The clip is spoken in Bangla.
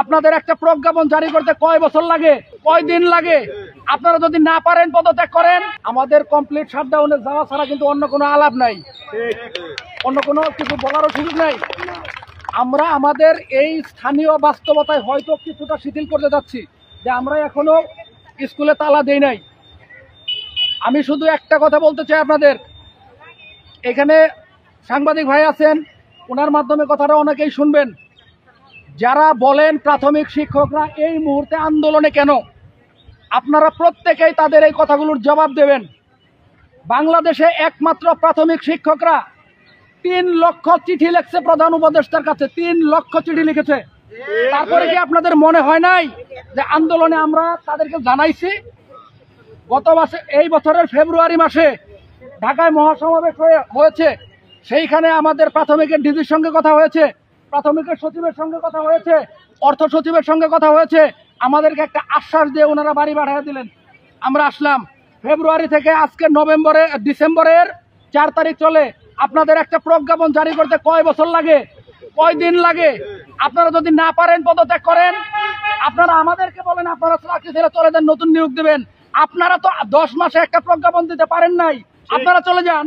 আপনাদের একটা প্রজ্ঞাপন জারি করতে কয় বছর লাগে, কয় দিন লাগে? আপনারা যদি না পারেন পদত্যাগ করেন। আমাদের কমপ্লিট শাটডাউনে যাওয়া ছাড়া কিন্তু অন্য কোনো আলাপ নাই, অন্য কোনো কিছু বলারও সুযোগ নাই। আমরা আমাদের এই স্থানীয় বাস্তবতায় হয়তো কিছুটা শিথিল করতে যাচ্ছি, যে আমরা এখনো স্কুলে তালা দেই নাই। আমি শুধু একটা কথা বলতে চাই আপনাদের, এখানে সাংবাদিক ভাই আছেন, ওনার মাধ্যমে কথাটা অনেকেই শুনবেন। যারা বলেন প্রাথমিক শিক্ষকরা এই মুহূর্তে আন্দোলনে কেন, আপনারা প্রত্যেকেই তাদের এই কথাগুলোর জবাব দেবেন। বাংলাদেশে একমাত্র প্রাথমিক শিক্ষকরা 3 লক্ষ চিঠি লিখছে প্রধান উপদেষ্টার কাছে, 3 লক্ষ চিঠি লিখেছে। তারপরে কি আপনাদের মনে হয় নাই যে আন্দোলনে আমরা তাদেরকে জানাইছি? গত মাসে, এই বছরের ফেব্রুয়ারি মাসে ঢাকায় মহাসমাবেশ হয়েছে, সেইখানে আমাদের প্রাথমিকের ডিজির সঙ্গে কথা হয়েছে, প্রাথমিকের সচিবের সঙ্গে কথা হয়েছে, অর্থ সচিবের সঙ্গে কথা হয়েছে। আমাদেরকে একটা আশ্বাস দিয়ে ওনারা বাড়ি পাঠিয়ে দিলেন, আমরা আসলাম। ফেব্রুয়ারি থেকে আজকে ডিসেম্বরের 4 তারিখ চলে। আপনাদের একটা প্রজ্ঞাপন জারি করতে কয় বছর লাগে, কয় দিন লাগে? আপনারা যদি না পারেন পদত্যাগ করেন। আপনারা আমাদেরকে বলেন আপনারা চাকরি ছেড়ে চলে যান, নতুন নিয়োগ দেবেন। আপনারা তো 10 মাসে একটা প্রজ্ঞাপন দিতে পারেন নাই, আপনারা চলে যান।